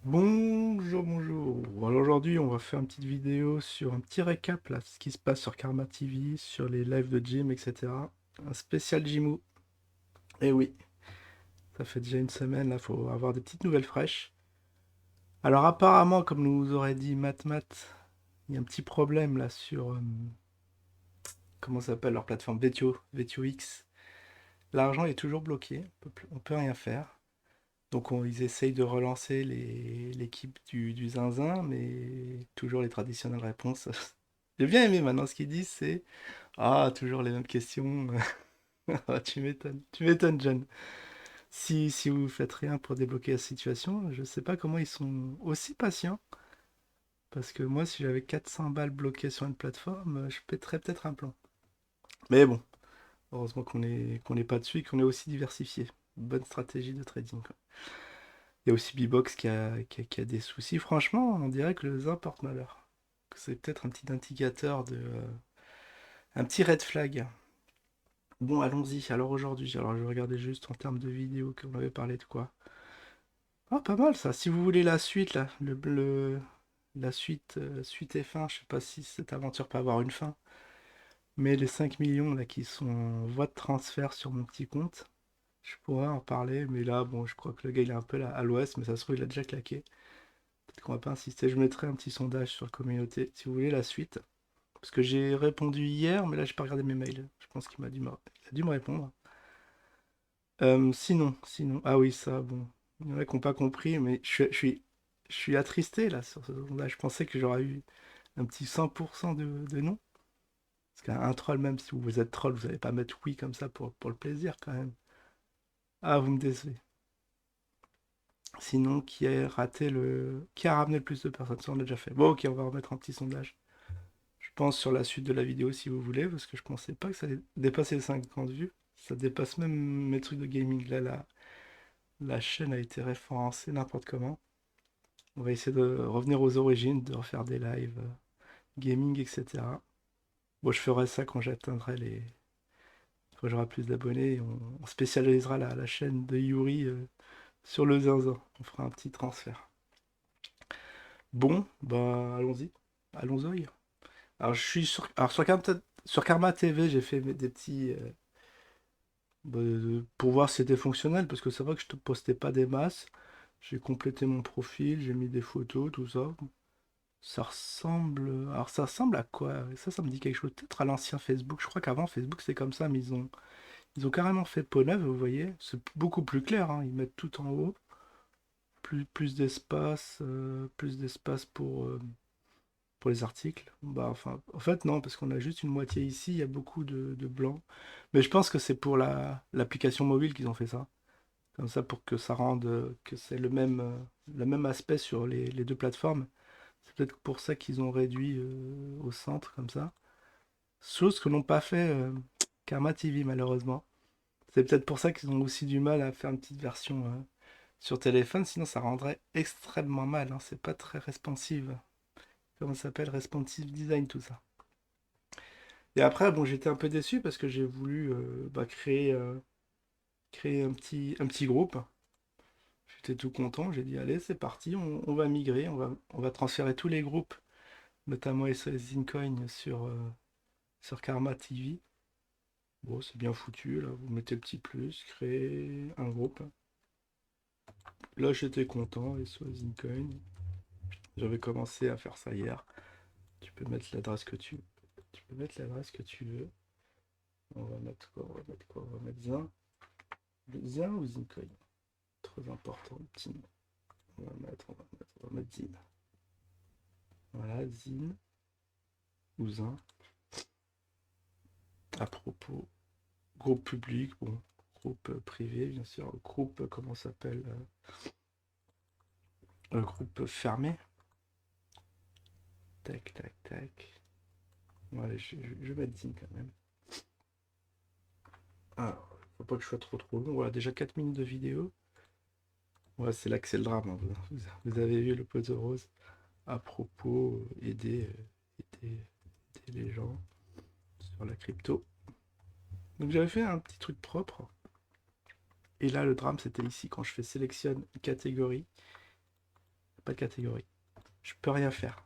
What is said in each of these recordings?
Bonjour, bonjour. Alors aujourd'hui, on va faire une petite vidéo sur un petit récap là, ce qui se passe sur Karma TV, sur les lives de gym, etc. Un spécial Jimou. Et oui, ça fait déjà une semaine là, faut avoir des petites nouvelles fraîches. Alors apparemment, comme nous aurait dit Matt, il y a un petit problème là sur comment ça s'appelle leur plateforme Vetio X. L'argent est toujours bloqué, on peut rien faire. Donc ils essayent de relancer l'équipe du Zinzin, mais toujours les traditionnelles réponses. J'ai bien aimé maintenant ce qu'ils disent, c'est ah, toujours les mêmes questions. Ah, tu m'étonnes, John. Si vous faites rien pour débloquer la situation, je sais pas comment ils sont aussi patients. Parce que moi, si j'avais 400 balles bloquées sur une plateforme, je pèterais peut-être un plan. Mais bon, heureusement qu'on est pas dessus et qu'on est aussi diversifié. Bonne stratégie de trading, quoi. Il y a aussi B-Box qui a des soucis. Franchement, on dirait que le Zin porte malheur. C'est peut-être un petit indicateur un petit red flag. Bon, allons-y. Alors aujourd'hui, je regardais juste en termes de vidéo qu'on avait parlé de quoi. Ah, pas mal ça. Si vous voulez la suite, là, la suite, suite et fin, je sais pas si cette aventure peut avoir une fin. Mais les 5 millions là qui sont en voie de transfert sur mon petit compte, je pourrais en parler. Mais là, bon, je crois que le gars il est un peu là, à l'ouest, mais ça se trouve il a déjà claqué. Peut-être qu'on va pas insister. Je mettrai un petit sondage sur la communauté si vous voulez la suite. Parce que j'ai répondu hier, mais là j'ai pas regardé mes mails. Je pense il a dû me répondre. Sinon, ah oui, ça, bon. Il y en a qui n'ont pas compris, mais je suis attristé là sur ce sondage. Je pensais que j'aurais eu un petit 100% de non. Parce qu'un troll, même si vous êtes troll, vous n'allez pas mettre oui comme ça pour le plaisir quand même. Ah, vous me décevez. Sinon, qui a ramené le plus de personnes? Ça, on l'a déjà fait. Bon, ok, on va remettre un petit sondage. Je pense sur la suite de la vidéo si vous voulez, parce que je pensais pas que ça allait dépasser les 50 vues. Ça dépasse même mes trucs de gaming. Là, la chaîne a été référencée n'importe comment. On va essayer de revenir aux origines, de refaire des lives gaming, etc. Bon, je ferai ça quand j'atteindrai quand j'aurai plus d'abonnés. On spécialisera la chaîne de Yuri sur le zinzin. On fera un petit transfert. Bon, bah allons-y. Allons-y. Alors, je suis alors, sur Karma TV, j'ai fait des petits. Pour voir si c'était fonctionnel, parce que c'est vrai que je te postais pas des masses. J'ai complété mon profil, j'ai mis des photos, tout ça. Ça ressemble. Alors ça ressemble à quoi? Ça me dit quelque chose. Peut-être à l'ancien Facebook. Je crois qu'avant Facebook c'était comme ça, mais ils ont carrément fait peau neuve, vous voyez. C'est beaucoup plus clair, hein. Ils mettent tout en haut. Plus d'espace pour les articles. Bah enfin, en fait non, parce qu'on a juste une moitié ici, il y a beaucoup de blanc. Mais je pense que c'est pour l'application mobile qu'ils ont fait ça. Comme ça pour que ça rende que c'est le même aspect sur les deux plateformes. C'est peut-être pour ça qu'ils ont réduit au centre comme ça. Chose que n'ont pas fait Karma TV malheureusement. C'est peut-être pour ça qu'ils ont aussi du mal à faire une petite version sur téléphone, sinon ça rendrait extrêmement mal, hein. C'est pas très responsive. Comment ça s'appelle? Responsive design tout ça. Et après, bon, j'étais un peu déçu parce que j'ai voulu créer un petit groupe. J'étais tout content, j'ai dit allez, c'est parti, on va migrer, on va transférer tous les groupes, notamment SOS Zincoin sur Karma TV. Bon, c'est bien foutu, là, vous mettez le petit plus, créer un groupe. Là, j'étais content, SOS Zincoin. J'avais commencé à faire ça hier. Tu peux mettre l'adresse que tu peux mettre l'adresse que tu veux. On va mettre quoi? On va mettre quoi? On va mettre Zin. Zin ou Zincoin? Très important, Zin. On va mettre Zin. Voilà, Zin ou Zin. À propos, groupe public, bon, groupe privé, bien sûr, groupe, comment ça s'appelle groupe fermé. Tac, tac, tac. Ouais, je vais mettre Zin quand même. Ah, faut pas que je sois trop long. Voilà, déjà 4 minutes de vidéo. Ouais, c'est là que c'est le drame, hein. Vous avez vu le poteau rose. À propos, aider, aider les gens sur la crypto. Donc j'avais fait un petit truc propre. Et là, le drame, c'était ici quand je fais sélectionne une catégorie. pas de catégorie. Je peux rien faire.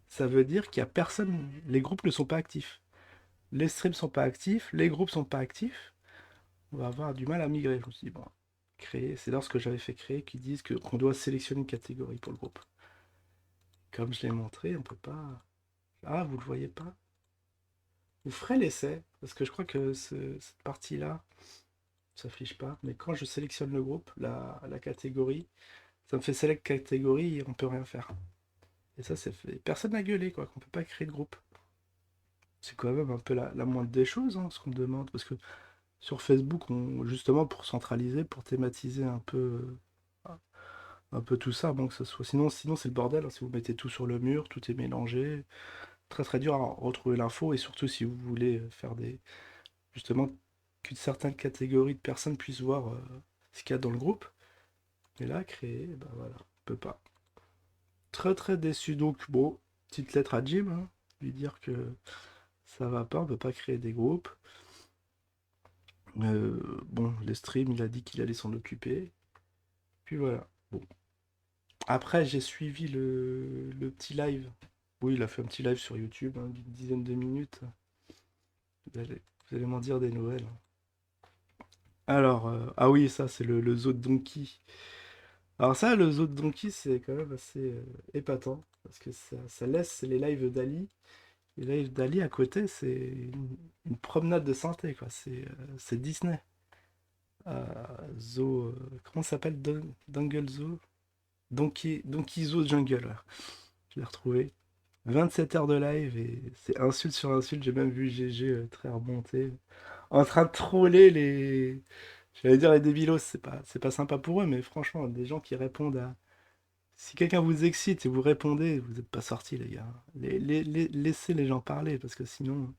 Ça veut dire qu'il y a personne, les groupes ne sont pas actifs. Les streams sont pas actifs, les groupes sont pas actifs. On va avoir du mal à migrer. Je me suis dit, bon, créer, c'est lorsque j'avais fait créer qu'ils disent qu'on doit sélectionner une catégorie pour le groupe. Comme je l'ai montré, on peut pas. Ah, vous le voyez pas? Vous ferez l'essai, parce que je crois que cette partie-là ne s'affiche pas. Mais quand je sélectionne le groupe, la catégorie, ça me fait select catégorie et on peut rien faire. Et ça, c'est fait. Personne n'a gueulé, quoi, qu'on peut pas créer de groupe. C'est quand même un peu la moindre des choses, hein, ce qu'on me demande. Parce que sur Facebook, justement, pour centraliser, pour thématiser un peu tout ça, bon, que ce soit. Sinon c'est le bordel, hein, si vous mettez tout sur le mur, tout est mélangé. Très très dur à retrouver l'info, et surtout si vous voulez faire des. Justement, qu'une certaine catégorie de personnes puissent voir ce qu'il y a dans le groupe. Et là, créer, ben voilà, on peut pas. Très très déçu, donc bon, petite lettre à Jim, hein, lui dire que ça va pas, on peut pas créer des groupes. Bon, les streams, il a dit qu'il allait s'en occuper. Puis voilà. Bon. Après, j'ai suivi le petit live. Oui, il a fait un petit live sur YouTube, hein, d'une dizaine de minutes. Vous allez m'en dire des nouvelles. Alors, ah oui, ça, c'est le zoo de Donkey. Alors ça, le zoo de Donkey, c'est quand même assez épatant, parce que ça laisse les lives d'Ali. Les lives d'Ali à côté, c'est une promenade de santé, quoi. C'est Disney. Zoo, comment ça s'appelle? Jungle Zoo? Donkey Zoo Jungle, voilà. Je l'ai retrouvé. 27 heures de live et c'est insulte sur insulte. J'ai même vu GG très remonté. En train de troller les. J'allais dire les débilos, c'est pas sympa pour eux, mais franchement, des gens qui répondent à. Si quelqu'un vous excite et vous répondez, vous n'êtes pas sortis, les gars. Laissez les gens parler, parce que sinon.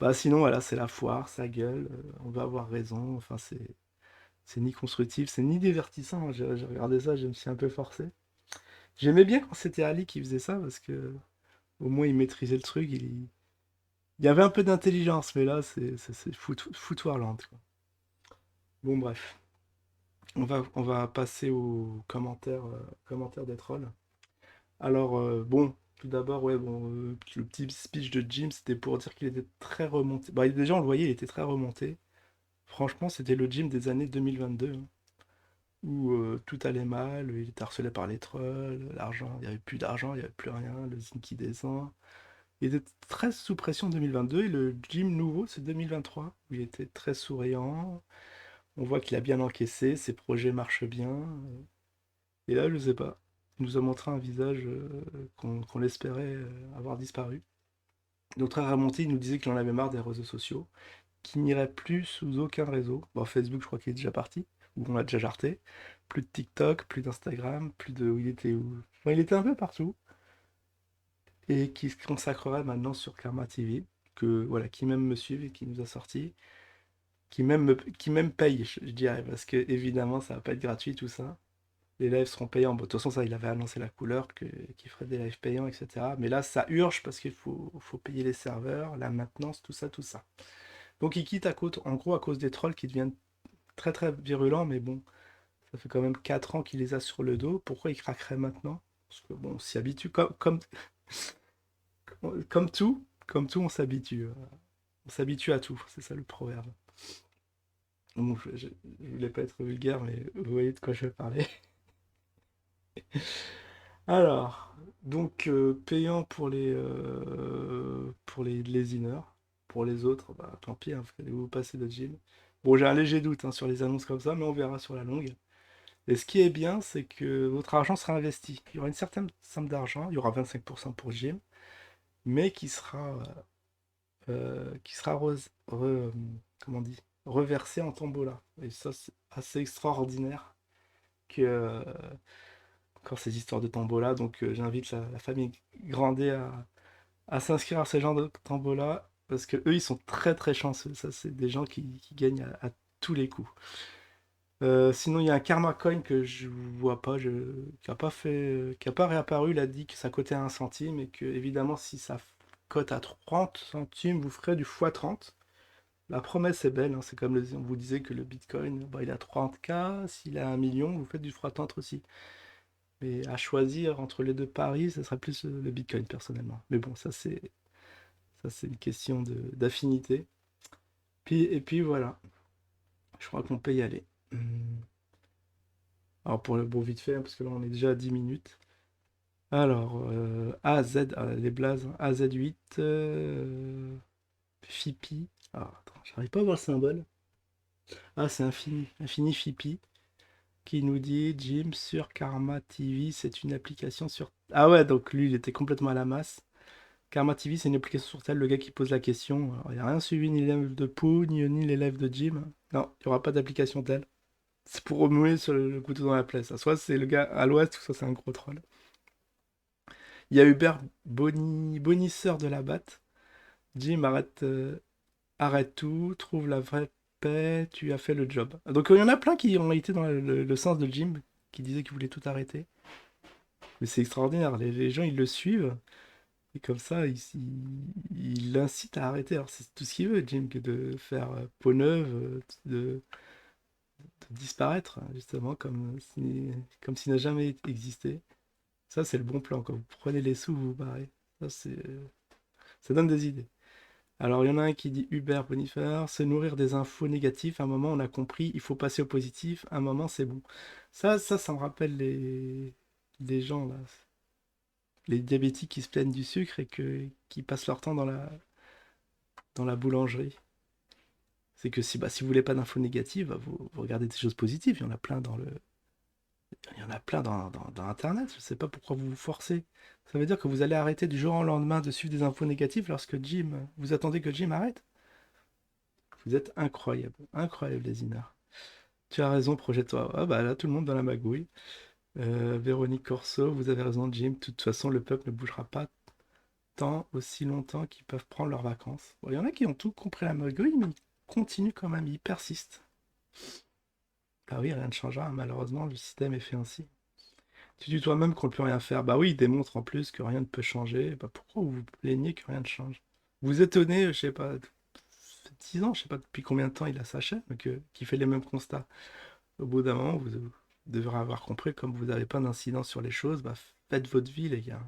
Bah sinon, voilà, c'est la foire, ça gueule, on va avoir raison. Enfin, c'est ni constructif, c'est ni divertissant, hein. J'ai regardé ça, je me suis un peu forcé. J'aimais bien quand c'était Ali qui faisait ça, parce que au moins il maîtrisait le truc, il y avait un peu d'intelligence, mais là c'est foutoirland, quoi. Bon bref, on va passer aux commentaires des trolls. Alors bon, tout d'abord, ouais, bon, le petit speech de Jim, c'était pour dire qu'il était très remonté. Bah déjà on le voyait, il était très remonté. Franchement, c'était le Jim des années 2022, hein, où tout allait mal, il était harcelé par les trolls, l'argent, il n'y avait plus d'argent, il n'y avait plus rien, le Zinky descend. Il était très sous pression en 2022 et le Jim nouveau, c'est 2023, où il était très souriant. On voit qu'il a bien encaissé, ses projets marchent bien. Et là, je sais pas. Il nous a montré un visage qu'on espérait avoir disparu. Donc très remonté, il nous disait qu'il en avait marre des réseaux sociaux, qu'il n'irait plus sous aucun réseau. Bon, Facebook, je crois qu'il est déjà parti, ou on l'a déjà jarté. Plus de TikTok, plus d'Instagram, plus de. Où il était où. Enfin, il était un peu partout. Et qui se consacrerait maintenant sur Karma TV, que voilà, qui même me suivent et qui nous a sorti, qui même paye, je dirais, parce que évidemment ça va pas être gratuit tout ça. Les lives seront payants. Bon, de toute façon, ça, il avait annoncé la couleur, qu'il ferait des lives payants, etc. Mais là, ça urge parce qu'il faut payer les serveurs, la maintenance, tout ça, tout ça. Donc il quitte en gros à cause des trolls qui deviennent très très virulents, mais bon, ça fait quand même 4 ans qu'il les a sur le dos. Pourquoi il craquerait maintenant? Parce que bon, on s'y habitue comme tout, on s'habitue. On s'habitue à tout, c'est ça le proverbe. Bon, je voulais pas être vulgaire, mais vous voyez de quoi je vais parler. Alors, donc payant pour les lésineurs. Pour les autres, bah tant pis, hein, vous passer de gym. Bon, j'ai un léger doute hein, sur les annonces comme ça, mais on verra sur la longue. Et ce qui est bien, c'est que votre argent sera investi. Il y aura une certaine somme d'argent, il y aura 25% pour gym, mais qui sera comment on dit, reversé en tombola. Et ça, c'est assez extraordinaire que encore ces histoires de tombola. Donc j'invite la famille Grandet à s'inscrire à ce genre de tombola parce que eux ils sont très très chanceux. Ça, c'est des gens qui gagnent à tous les coups. Sinon, il y a un Karma Coin que je vois pas, qui a pas réapparu. Il a dit que ça cotait à 1 centime et que, évidemment, si ça cote à 30 centimes, vous ferez du x30. La promesse est belle, hein, c'est comme on vous disait que le Bitcoin, bah, il a 30K, s'il a 1 million, vous faites du x30 aussi. Mais à choisir entre les deux paris, ça serait plus le Bitcoin personnellement. Mais bon, ça c'est une question d'affinité. Et puis voilà, je crois qu'on peut y aller. Alors pour le bon vite fait, hein, parce que là on est déjà à 10 minutes. Alors, AZ, les blazes, hein, AZ8, Fipi. Alors, attends, j'arrive pas à voir le symbole. Ah, c'est Infini Fipi, qui nous dit Jim sur Karma TV, c'est une application sur. Ah ouais, donc lui, il était complètement à la masse. Karma TV, c'est une application sur tel, le gars qui pose la question. Alors, il n'y a rien suivi, ni les lives de Pooh, ni les lives de Jim. Non, il n'y aura pas d'application telle. C'est pour remuer sur le couteau dans la plaie, ça. Soit c'est le gars à l'ouest, soit c'est un gros troll. Il y a Hubert Bonisseur de la Batte. Jim, arrête tout, trouve la vraie paix, tu as fait le job. Donc il y en a plein qui ont été dans le sens de Jim, qui disaient qu'ils voulaient tout arrêter. Mais c'est extraordinaire, les gens ils le suivent, et comme ça il l'incite à arrêter. Alors c'est tout ce qu'il veut, Jim, que de faire peau neuve, de disparaître, hein, justement, comme s'il n'a jamais existé. Ça c'est le bon plan, quand vous prenez les sous, vous vous barrez. Ça donne des idées. Alors, il y en a un qui dit Hubert Bonifaire, se nourrir des infos négatives. À un moment, on a compris, il faut passer au positif. À un moment, c'est bon. Ça me rappelle les gens, là. Les diabétiques qui se plaignent du sucre et qui passent leur temps dans la boulangerie. C'est que si vous voulez pas d'infos négatives, bah, vous regardez des choses positives. Il y en a plein dans Internet. Je sais pas pourquoi vous vous forcez. Ça veut dire que vous allez arrêter du jour au lendemain de suivre des infos négatives lorsque vous attendez que Jim arrête. Vous êtes incroyable, incroyable, Lézina. Tu as raison, projette-toi. Ah bah là, tout le monde dans la magouille. Véronique Corso, vous avez raison, Jim. De toute façon, le peuple ne bougera pas tant aussi longtemps qu'ils peuvent prendre leurs vacances. Bon, il y en a qui ont tout compris la magouille, mais ils continuent quand même, ils persistent. Bah oui, rien ne changera, malheureusement, le système est fait ainsi. Tu dis toi-même qu'on ne peut rien faire. Bah oui, il démontre en plus que rien ne peut changer. Bah pourquoi vous vous plaignez que rien ne change? Vous étonnez, je sais pas, 6 ans, je sais pas depuis combien de temps il a sa chaîne, mais qui fait les mêmes constats. Au bout d'un moment, vous devrez avoir compris, comme vous n'avez pas d'incidence sur les choses, bah faites votre vie, les gars.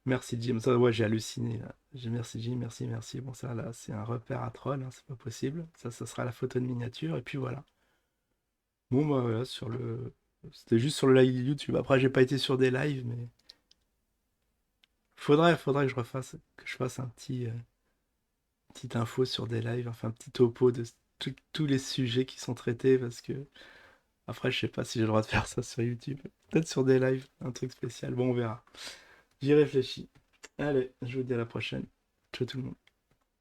Merci Jim. Ça, ouais, j'ai halluciné là. Merci Jim, merci, merci. Bon, ça là, c'est un repère à troll, hein, c'est pas possible. Ça sera la photo de miniature, et puis voilà. Bon, bah voilà, C'était juste sur le live YouTube. Après, j'ai pas été sur des lives, mais faudrait que je fasse un petite info sur des lives, enfin un petit topo de tous les sujets qui sont traités, parce que après, je sais pas si j'ai le droit de faire ça sur YouTube. Peut-être sur des lives, un truc spécial. Bon, on verra. J'y réfléchis. Allez, je vous dis à la prochaine. Ciao tout le monde.